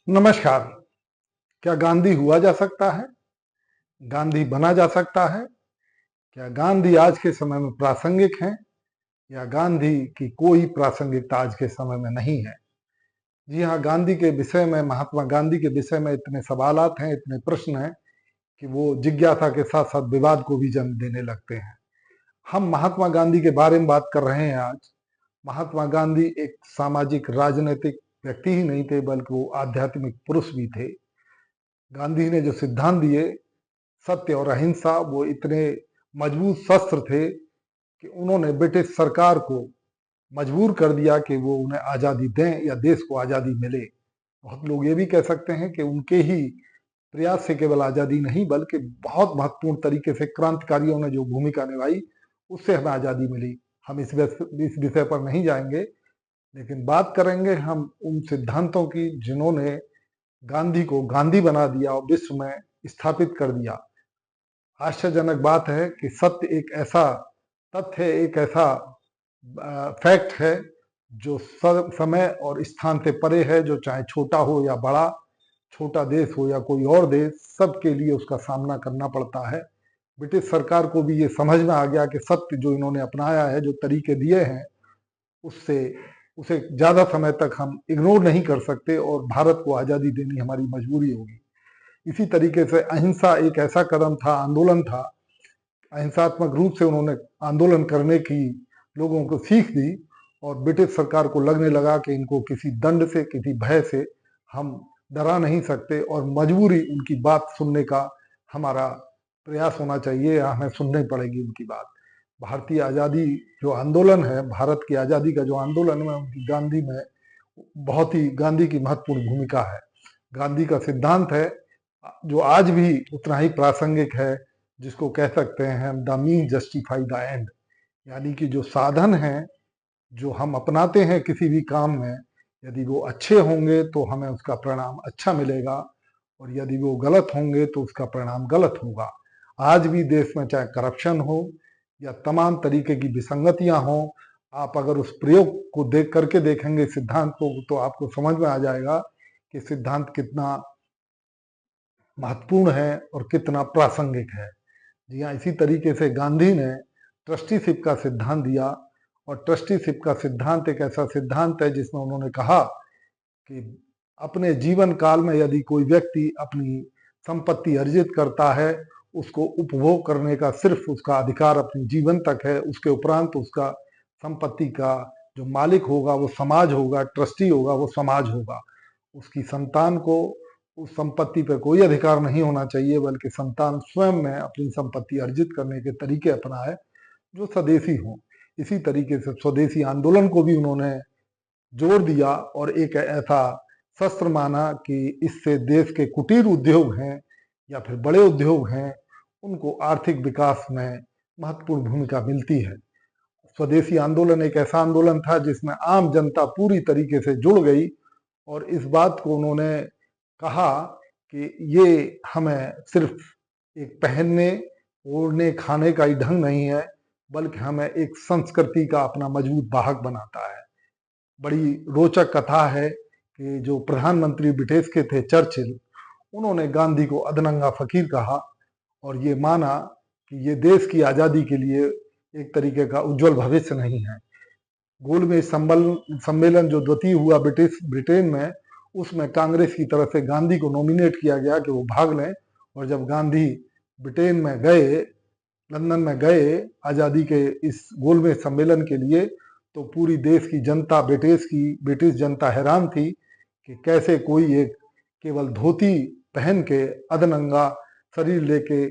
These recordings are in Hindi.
नमस्कार। क्या गांधी हुआ जा सकता है? गांधी बना जा सकता है? क्या गांधी आज के समय में प्रासंगिक हैं या गांधी की कोई प्रासंगिकता आज के समय में नहीं है? जी हाँ, गांधी के विषय में, महात्मा गांधी के विषय में इतने सवालात हैं, इतने प्रश्न हैं कि वो जिज्ञासा के साथ साथ विवाद को भी जन्म देने लगते हैं। हम महात्मा गांधी के बारे में बात कर रहे हैं आज। महात्मा गांधी एक सामाजिक राजनीतिक व्यक्ति ही नहीं थे, बल्कि वो आध्यात्मिक पुरुष भी थे। गांधी ने जो सिद्धांत दिए, सत्य और अहिंसा, वो इतने मजबूत शस्त्र थे कि उन्होंने ब्रिटिश सरकार को मजबूर कर दिया कि वो उन्हें आज़ादी दें या देश को आज़ादी मिले। बहुत लोग ये भी कह सकते हैं कि उनके ही प्रयास से केवल आज़ादी नहीं, बल्कि बहुत महत्वपूर्ण तरीके से क्रांतिकारियों ने जो भूमिका निभाई, उससे हमें आज़ादी मिली। हम इस विषय पर नहीं जाएंगे, लेकिन बात करेंगे हम उन सिद्धांतों की जिन्होंने गांधी को गांधी बना दिया और विश्व में स्थापित कर दिया। आश्चर्यजनक बात है कि सत्य एक ऐसा तथ्य है, एक ऐसा फैक्ट है जो समय और स्थान से परे है, जो चाहे छोटा हो या बड़ा, छोटा देश हो या कोई और देश, सबके लिए उसका सामना करना पड़ता है। ब्रिटिश सरकार को भी ये समझ में आ गया कि सत्य जो इन्होंने अपनाया है, जो तरीके दिए हैं, उससे उसे ज्यादा समय तक हम इग्नोर नहीं कर सकते और भारत को आजादी देनी हमारी मजबूरी होगी। इसी तरीके से अहिंसा एक ऐसा कदम था, आंदोलन था। अहिंसात्मक रूप से उन्होंने आंदोलन करने की लोगों को सीख दी और ब्रिटिश सरकार को लगने लगा कि इनको किसी दंड से, किसी भय से हम डरा नहीं सकते और मजबूरी उनकी बात सुनने का हमारा प्रयास होना चाहिए या हमें सुननी पड़ेगी उनकी बात। भारतीय आज़ादी जो आंदोलन है, भारत की आज़ादी का जो आंदोलन है, उनकी गांधी में बहुत ही गांधी की महत्वपूर्ण भूमिका है। गांधी का सिद्धांत है जो आज भी उतना ही प्रासंगिक है, जिसको कह सकते हैं हम the mean justify the end, यानी कि जो साधन हैं जो हम अपनाते हैं किसी भी काम में, यदि वो अच्छे होंगे तो हमें उसका परिणाम अच्छा मिलेगा और यदि वो गलत होंगे तो उसका परिणाम गलत होगा। आज भी देश में चाहे करप्शन हो या तमाम तरीके की विसंगतियां हो, आप अगर उस प्रयोग को देख करके देखेंगे सिद्धांत को, तो आपको समझ में आ जाएगा कि सिद्धांत कितना महत्वपूर्ण है और कितना प्रासंगिक है। जी हाँ, इसी तरीके से गांधी ने ट्रस्टीशिप का सिद्धांत दिया और ट्रस्टीशिप का सिद्धांत एक ऐसा सिद्धांत है जिसमें उन्होंने कहा कि अपने जीवन काल में यदि कोई व्यक्ति अपनी संपत्ति अर्जित करता है, उसको उपभोग करने का सिर्फ उसका अधिकार अपने जीवन तक है। उसके उपरांत उसका संपत्ति का जो मालिक होगा वो समाज होगा, ट्रस्टी होगा वो समाज होगा। उसकी संतान को उस संपत्ति पर कोई अधिकार नहीं होना चाहिए, बल्कि संतान स्वयं में अपनी संपत्ति अर्जित करने के तरीके अपनाए जो स्वदेशी हों। इसी तरीके से स्वदेशी आंदोलन को भी उन्होंने जोर दिया और एक ऐसा शस्त्र माना कि इससे देश के कुटीर उद्योग हैं या फिर बड़े उद्योग हैं, उनको आर्थिक विकास में महत्वपूर्ण भूमिका मिलती है। स्वदेशी आंदोलन एक ऐसा आंदोलन था जिसमें आम जनता पूरी तरीके से जुड़ गई और इस बात को उन्होंने कहा कि ये हमें सिर्फ एक पहनने, ओढ़ने, खाने का ही ढंग नहीं है, बल्कि हमें एक संस्कृति का अपना मजबूत वाहक बनाता है। बड़ी रोचक कथा है कि जो प्रधानमंत्री ब्रिटिश के थे, चर्चिल, उन्होंने गांधी को अधनंगा फकीर कहा और ये माना कि ये देश की आज़ादी के लिए एक तरीके का उज्जवल भविष्य नहीं है। गोलमेज सम्मेलन जो द्वितीय हुआ ब्रिटेन में, उसमें कांग्रेस की तरफ से गांधी को नॉमिनेट किया गया कि वो भाग लें और जब गांधी ब्रिटेन में गए, लंदन में गए आज़ादी के इस गोलमेज सम्मेलन के लिए, तो पूरी देश की जनता, ब्रिटिश जनता हैरान थी कि कैसे कोई एक केवल धोती पहन के अधनंगा शरीर लेके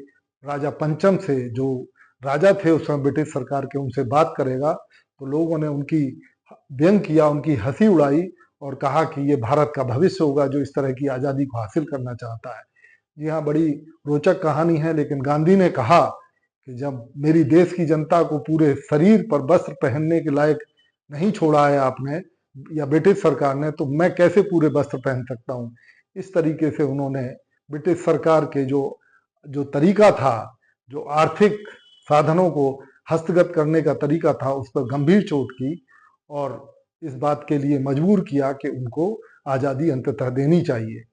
राजा पंचम से, जो राजा थे उस समय ब्रिटिश सरकार के, उनसे बात करेगा। तो लोगों ने उनकी व्यंग किया, उनकी हंसी उड़ाई और कहा कि ये भारत का भविष्य होगा जो इस तरह की आज़ादी को हासिल करना चाहता है। जी हाँ, बड़ी रोचक कहानी है। लेकिन गांधी ने कहा कि जब मेरी देश की जनता को पूरे शरीर पर वस्त्र पहनने के लायक नहीं छोड़ा है आपने या ब्रिटिश सरकार ने, तो मैं कैसे पूरे वस्त्र पहन सकता हूँ। इस तरीके से उन्होंने ब्रिटिश सरकार के जो जो तरीका था, जो आर्थिक साधनों को हस्तगत करने का तरीका था, उस पर गंभीर चोट की और इस बात के लिए मजबूर किया कि उनको आज़ादी अंततः देनी चाहिए।